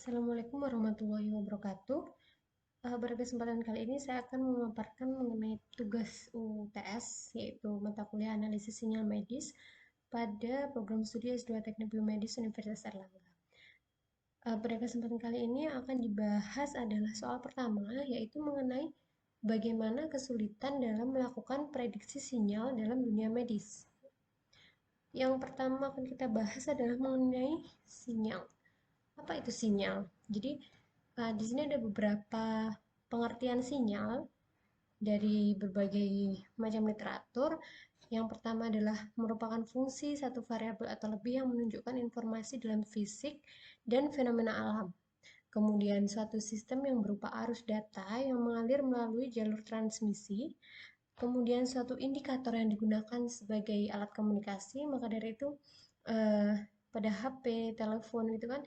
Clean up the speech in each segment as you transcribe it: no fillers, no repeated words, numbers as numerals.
Assalamualaikum warahmatullahi wabarakatuh. Pada kesempatan kali ini saya akan memaparkan mengenai tugas UTS, yaitu mata kuliah analisis sinyal medis pada program studi S2 Teknik Biomedis Universitas Erlangga. Pada kesempatan kali ini yang akan dibahas adalah soal pertama, yaitu mengenai bagaimana kesulitan dalam melakukan prediksi sinyal dalam dunia medis. Yang pertama akan kita bahas adalah mengenai sinyal. Apa itu sinyal? Jadi di sini ada beberapa pengertian sinyal dari berbagai macam literatur. Yang pertama adalah merupakan fungsi satu variabel atau lebih yang menunjukkan informasi dalam fisik dan fenomena alam. Kemudian suatu sistem yang berupa arus data yang mengalir melalui jalur transmisi. Kemudian suatu indikator yang digunakan sebagai alat komunikasi. Maka dari itu pada HP, telepon gitu kan,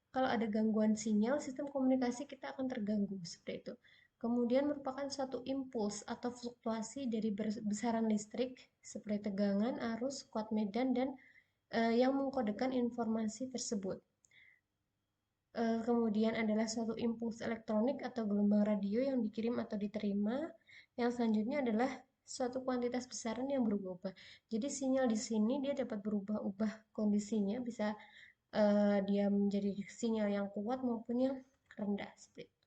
kalau ada gangguan sinyal, sistem komunikasi kita akan terganggu, seperti itu. Kemudian merupakan suatu impuls atau fluktuasi dari besaran listrik, seperti tegangan, arus, kuat medan, dan yang mengkodekan informasi tersebut. Kemudian adalah suatu impuls elektronik atau gelombang radio yang dikirim atau diterima. Yang selanjutnya adalah suatu kuantitas besaran yang berubah-ubah. Jadi sinyal di sini dia dapat berubah-ubah kondisinya, bisa dia menjadi sinyal yang kuat maupun yang rendah seperti itu.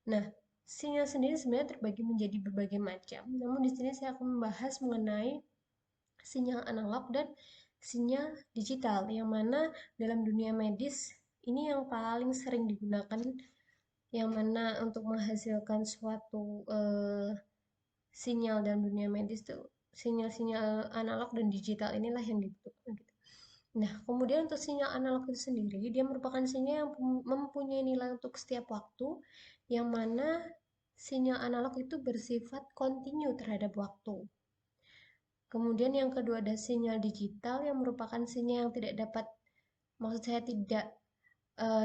Nah, sinyal sendiri sebenarnya terbagi menjadi berbagai macam. Namun di sini saya akan membahas mengenai sinyal analog dan sinyal digital, yang mana dalam dunia medis ini yang paling sering digunakan, yang mana untuk menghasilkan suatu sinyal dalam dunia medis tuh sinyal-sinyal analog dan digital inilah yang dibutuhkan gitu. Nah, kemudian untuk sinyal analog itu sendiri, dia merupakan sinyal yang mempunyai nilai untuk setiap waktu, yang mana sinyal analog itu bersifat kontinu terhadap waktu. Kemudian yang kedua ada sinyal digital yang merupakan sinyal yang tidak dapat, maksud saya tidak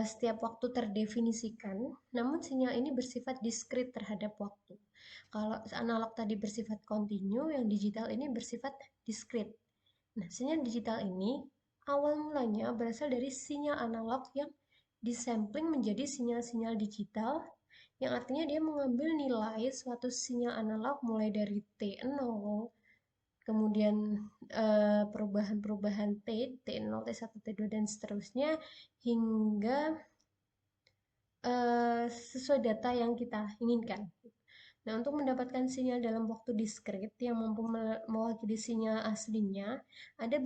setiap waktu terdefinisikan, namun sinyal ini bersifat diskrit terhadap waktu. Kalau analog tadi bersifat kontinu, yang digital ini bersifat diskrit. Nah, sinyal digital ini awal mulanya berasal dari sinyal analog yang disampling menjadi sinyal-sinyal digital, yang artinya dia mengambil nilai suatu sinyal analog mulai dari T0, kemudian perubahan-perubahan T0, T1, T2, dan seterusnya, hingga sesuai data yang kita inginkan. Nah, untuk mendapatkan sinyal dalam waktu diskrit yang mampu mewakili sinyal aslinya, ada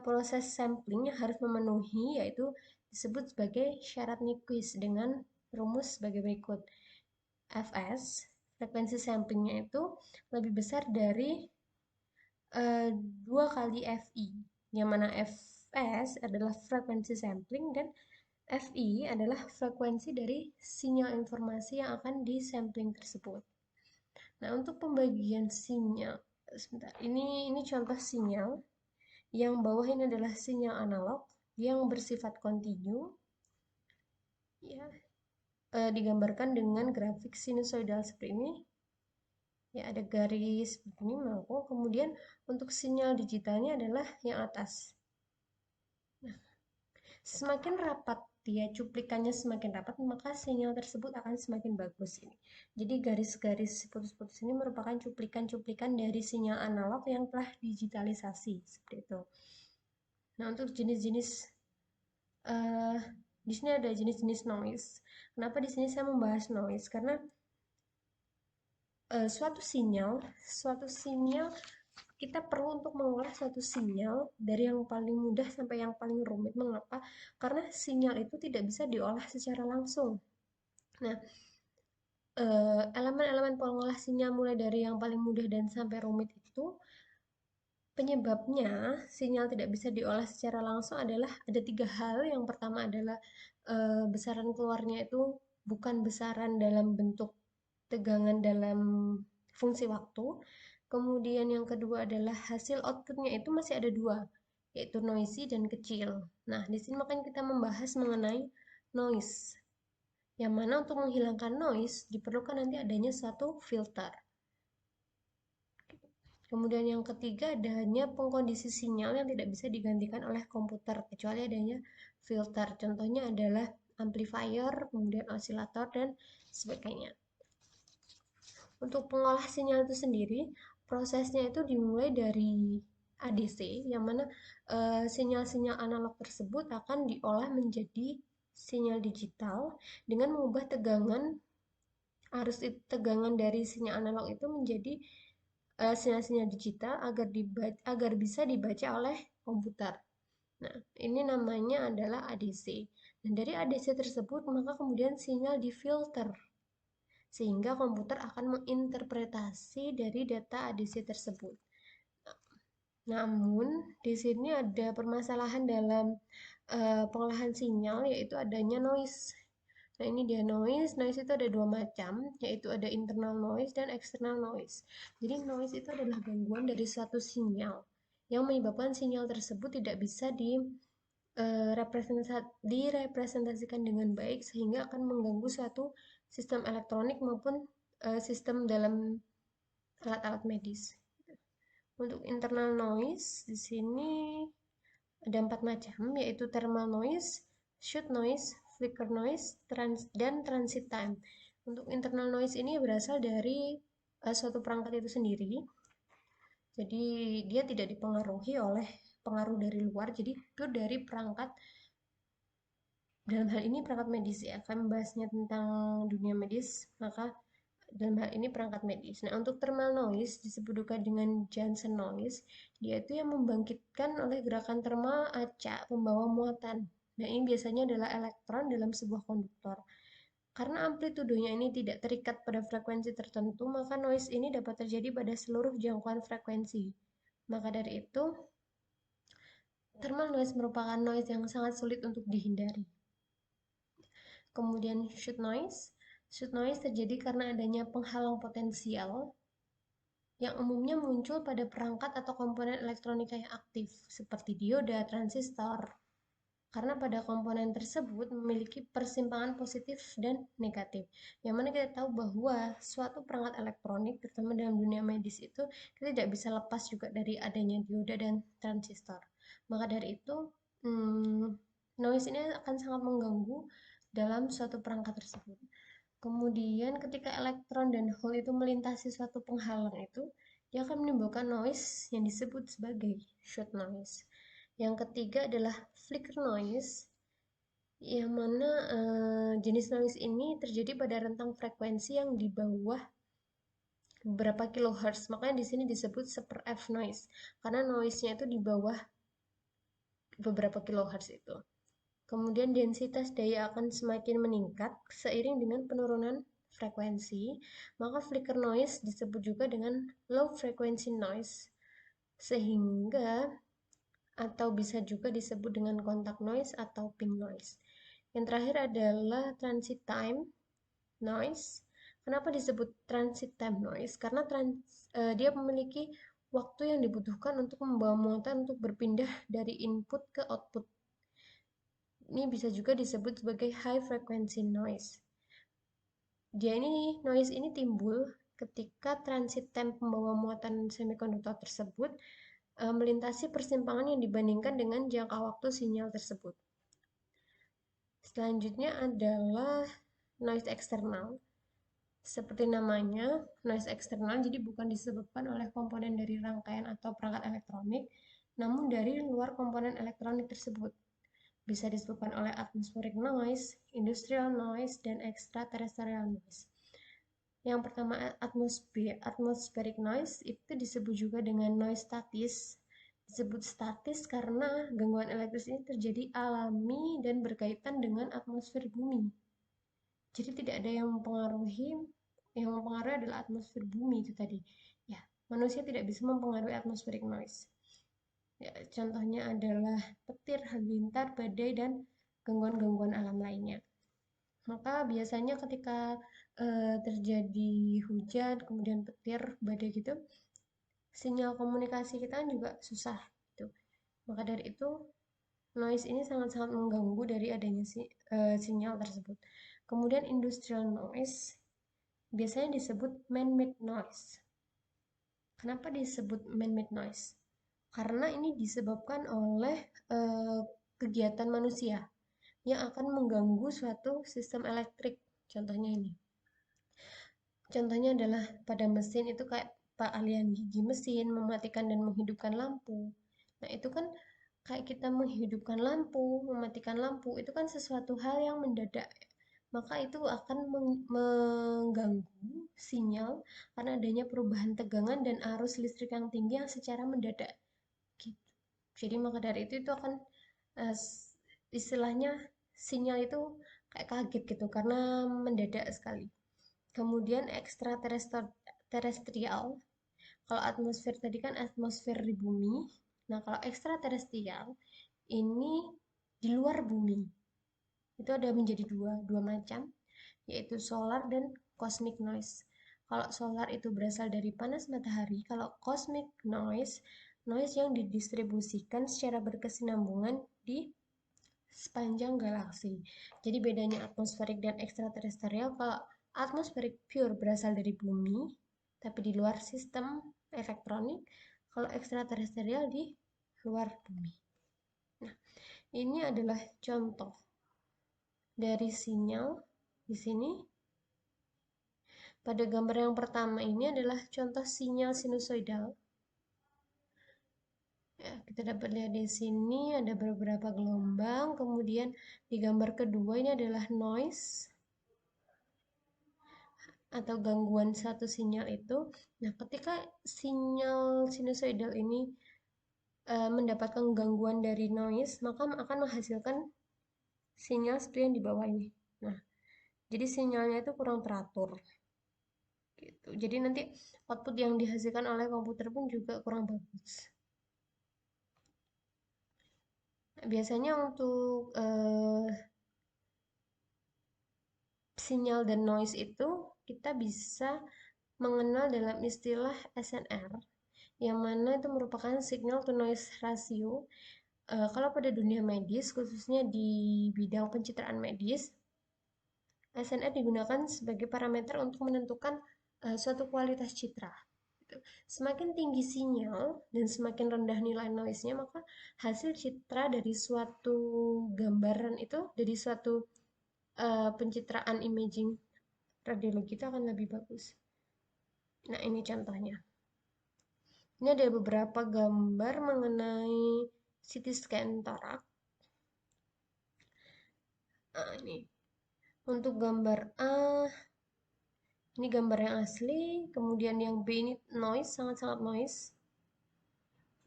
proses sampling yang harus memenuhi, yaitu disebut sebagai syarat Nyquist dengan rumus sebagai berikut. Fs, frekuensi samplingnya itu lebih besar dari 2 kali Fi, yang mana Fs adalah frekuensi sampling dan Fi adalah frekuensi dari sinyal informasi yang akan disampling tersebut. Nah, untuk pembagian sinyal, sebentar, ini contoh sinyal. Yang bawah ini adalah sinyal analog yang bersifat kontinu, ya, digambarkan dengan grafik sinusoidal seperti ini. Ya, ada garis begini melengkung. Kemudian untuk sinyal digitalnya adalah yang atas. Nah, semakin rapat dia cuplikannya, semakin rapat, maka sinyal tersebut akan semakin bagus ini. Jadi garis-garis putus-putus ini merupakan cuplikan-cuplikan dari sinyal analog yang telah digitalisasi seperti itu. Nah, untuk jenis-jenis di sini ada jenis-jenis noise. Kenapa di sini saya membahas noise? Karena suatu sinyal kita perlu untuk mengolah suatu sinyal dari yang paling mudah sampai yang paling rumit. Mengapa? Karena sinyal itu tidak bisa diolah secara langsung. Nah, elemen-elemen pengolah sinyal mulai dari yang paling mudah dan sampai rumit itu, penyebabnya sinyal tidak bisa diolah secara langsung adalah ada 3 hal. Yang pertama adalah besaran keluarnya itu bukan besaran dalam bentuk tegangan dalam fungsi waktu. Kemudian yang kedua adalah hasil outputnya itu masih ada 2, yaitu noisy dan kecil. Nah, di sini makanya kita membahas mengenai noise, yang mana untuk menghilangkan noise diperlukan nanti adanya suatu filter. Kemudian yang ketiga adanya pengkondisi sinyal yang tidak bisa digantikan oleh komputer kecuali adanya filter. Contohnya adalah amplifier, kemudian osilator, dan sebagainya. Untuk pengolah sinyal itu sendiri, prosesnya itu dimulai dari ADC, yang mana sinyal-sinyal analog tersebut akan diolah menjadi sinyal digital dengan mengubah tegangan tegangan dari sinyal analog itu menjadi sinyal-sinyal digital agar bisa dibaca oleh komputer. Nah, ini namanya adalah ADC. Dan dari ADC tersebut, maka kemudian sinyal difilter sehingga komputer akan menginterpretasi dari data ADC tersebut. Namun, di sini ada permasalahan dalam pengolahan sinyal, yaitu adanya noise. Nah, ini dia noise. Noise itu ada dua macam, yaitu ada internal noise dan external noise. Jadi, noise itu adalah gangguan dari suatu sinyal yang menyebabkan sinyal tersebut tidak bisa direpresentasikan dengan baik sehingga akan mengganggu suatu sistem elektronik maupun sistem dalam alat-alat medis. Untuk internal noise di sini ada 4 macam, yaitu thermal noise, shoot noise, flicker noise, dan transit time. Untuk internal noise ini berasal dari suatu perangkat itu sendiri. Jadi dia tidak dipengaruhi oleh pengaruh dari luar, jadi pure dari perangkat. Dalam hal ini perangkat medis ya, kami membahasnya tentang dunia medis, maka dalam hal ini perangkat medis. Nah, untuk thermal noise disebut juga dengan Johnson noise, dia itu yang membangkitkan oleh gerakan termal acak pembawa muatan. Nah, ini biasanya adalah elektron dalam sebuah konduktor. Karena amplitudenya ini tidak terikat pada frekuensi tertentu, maka noise ini dapat terjadi pada seluruh jangkauan frekuensi. Maka dari itu, thermal noise merupakan noise yang sangat sulit untuk dihindari. Kemudian shoot noise. Shoot noise terjadi karena adanya penghalang potensial yang umumnya muncul pada perangkat atau komponen elektronika yang aktif, seperti dioda, transistor, karena pada komponen tersebut memiliki persimpangan positif dan negatif. Yang mana kita tahu bahwa suatu perangkat elektronik, terutama dalam dunia medis itu, kita tidak bisa lepas juga dari adanya dioda dan transistor. Maka dari itu, noise ini akan sangat mengganggu dalam suatu perangkat tersebut. Kemudian ketika elektron dan hole itu melintasi suatu penghalang itu, dia akan menimbulkan noise yang disebut sebagai shoot noise. Yang ketiga adalah flicker noise, yang mana jenis noise ini terjadi pada rentang frekuensi yang di bawah beberapa kilohertz. Makanya di sini disebut seper-F noise, karena noise-nya itu di bawah beberapa kilohertz itu. Kemudian densitas daya akan semakin meningkat seiring dengan penurunan frekuensi, maka flicker noise disebut juga dengan low frequency noise, sehingga atau bisa juga disebut dengan contact noise atau ping noise. Yang terakhir adalah transit time noise. Kenapa disebut transit time noise? Karena dia memiliki waktu yang dibutuhkan untuk membawa muatan untuk berpindah dari input ke output. Ini bisa juga disebut sebagai high frequency noise. Noise ini timbul ketika transit time pembawa muatan semikonduktor tersebut melintasi persimpangan yang dibandingkan dengan jangka waktu sinyal tersebut. Selanjutnya adalah noise eksternal. Seperti namanya, noise eksternal jadi bukan disebabkan oleh komponen dari rangkaian atau perangkat elektronik, namun dari luar komponen elektronik tersebut. Bisa disebabkan oleh atmospheric noise, industrial noise, dan extraterrestrial noise. Yang pertama, atmospheric noise itu disebut juga dengan noise statis. Disebut statis karena gangguan elektris ini terjadi alami dan berkaitan dengan atmosfer bumi. Jadi tidak ada yang mempengaruhi adalah atmosfer bumi itu tadi. Ya, manusia tidak bisa mempengaruhi atmospheric noise. Ya, contohnya adalah petir, halilintar, badai, dan gangguan-gangguan alam lainnya. Maka biasanya ketika terjadi hujan, kemudian petir, badai gitu, sinyal komunikasi kita juga susah gitu. Maka dari itu noise ini sangat-sangat mengganggu dari adanya sinyal tersebut. Kemudian industrial noise biasanya disebut man-made noise. Kenapa disebut man-made noise? Karena ini disebabkan oleh kegiatan manusia. yang akan mengganggu suatu sistem elektrik. Contohnya ini. Contohnya adalah pada mesin itu kayak pengalian gigi mesin, mematikan dan menghidupkan lampu. Nah, itu kan kayak kita menghidupkan lampu, mematikan lampu, itu kan sesuatu hal yang mendadak. Maka itu akan mengganggu sinyal karena adanya perubahan tegangan dan arus listrik yang tinggi yang secara mendadak. Gitu. Jadi maka dari itu akan uh, istilahnya sinyal itu kayak kaget gitu karena mendadak sekali. Kemudian ekstraterestrial. Kalau atmosfer tadi kan atmosfer di bumi. Nah, kalau ekstraterestrial ini di luar bumi. Itu ada menjadi dua macam, yaitu solar dan cosmic noise. Kalau solar itu berasal dari panas matahari, kalau cosmic noise, noise yang didistribusikan secara berkesinambungan di sepanjang galaksi. Jadi bedanya atmosferik dan ekstraterestrial, kalau atmosferik pure berasal dari bumi, tapi di luar sistem elektronik, kalau ekstraterestrial di luar bumi. Nah, ini adalah contoh dari sinyal di sini. Pada gambar yang pertama ini adalah contoh sinyal sinusoidal. Ya, kita dapat lihat di sini ada beberapa gelombang. Kemudian di gambar kedua ini adalah noise atau gangguan satu sinyal itu. Nah, ketika sinyal sinusoidal ini mendapatkan gangguan dari noise, maka akan menghasilkan sinyal seperti yang di bawah ini. Nah, jadi sinyalnya itu kurang teratur. Gitu. Jadi nanti output yang dihasilkan oleh komputer pun juga kurang bagus. Nah, biasanya untuk sinyal dan noise itu kita bisa mengenal dalam istilah SNR, yang mana itu merupakan signal to noise ratio. Kalau pada dunia medis, khususnya di bidang pencitraan medis, SNR digunakan sebagai parameter untuk menentukan suatu kualitas citra. Semakin tinggi sinyal dan semakin rendah nilai noise-nya, maka hasil citra dari suatu gambaran itu, dari suatu pencitraan imaging radiologi itu akan lebih bagus. Nah, ini contohnya. Ini ada beberapa gambar mengenai CT scan torak. Nah, ini. Untuk gambar A, ini gambar yang asli. Kemudian yang B ini noise, sangat-sangat noise.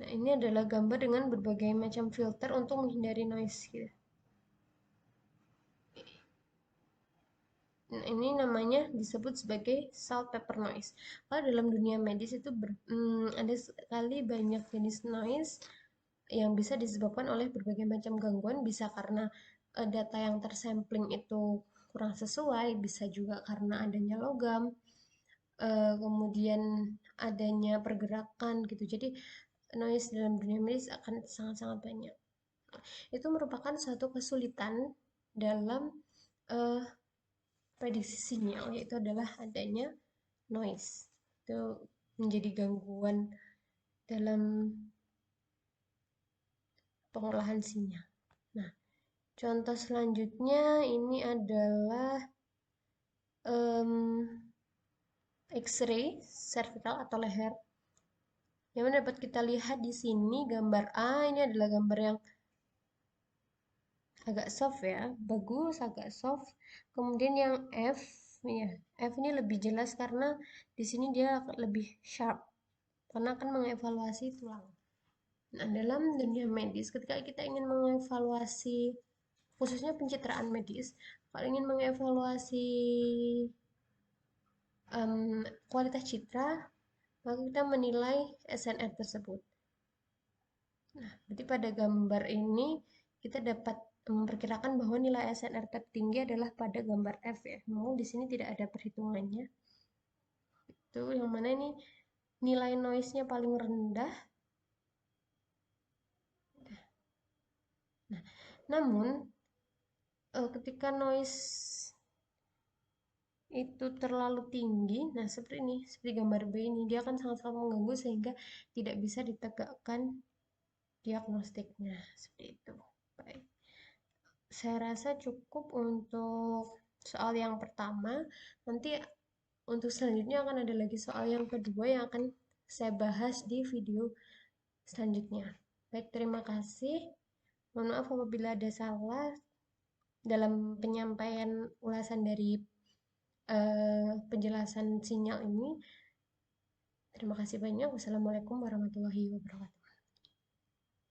Nah, ini adalah gambar dengan berbagai macam filter untuk menghindari noise. Gitu. Nah, ini namanya disebut sebagai saltpaper noise. Kalau dalam dunia medis itu ada sekali banyak jenis noise yang bisa disebabkan oleh berbagai macam gangguan, bisa karena data yang tersampling itu kurang sesuai, bisa juga karena adanya logam, kemudian adanya pergerakan gitu. Jadi noise dalam dunia medis akan sangat-sangat banyak. Itu merupakan suatu kesulitan dalam uh, prediksi sinyal, yaitu adalah adanya noise. Itu menjadi gangguan dalam pengolahan sinyal. Nah, contoh selanjutnya ini adalah X-ray cervical atau leher. Yang dapat kita lihat di sini gambar A ini adalah gambar yang agak soft ya, bagus, agak soft. Kemudian yang F, ya, F ini lebih jelas karena di sini dia lebih sharp karena akan mengevaluasi tulang. Nah, dalam dunia medis, ketika kita ingin mengevaluasi, khususnya pencitraan medis, kalau ingin mengevaluasi kualitas citra, maka kita menilai SNR tersebut. Nah, berarti pada gambar ini kita dapat memperkirakan bahwa nilai SNR tertinggi adalah pada gambar F ya. Namun di sini tidak ada perhitungannya. Itu yang mana ini nilai noise-nya paling rendah. Nah, namun ketika noise itu terlalu tinggi, nah seperti ini, seperti gambar B ini, dia akan sangat-sangat mengganggu sehingga tidak bisa ditegakkan diagnostiknya, seperti itu. Baik. Saya rasa cukup untuk soal yang pertama. Nanti untuk selanjutnya akan ada lagi soal yang kedua yang akan saya bahas di video selanjutnya. Baik, terima kasih. Mohon maaf apabila ada salah dalam penyampaian ulasan dari penjelasan sinyal ini. Terima kasih banyak. Wassalamualaikum warahmatullahi wabarakatuh.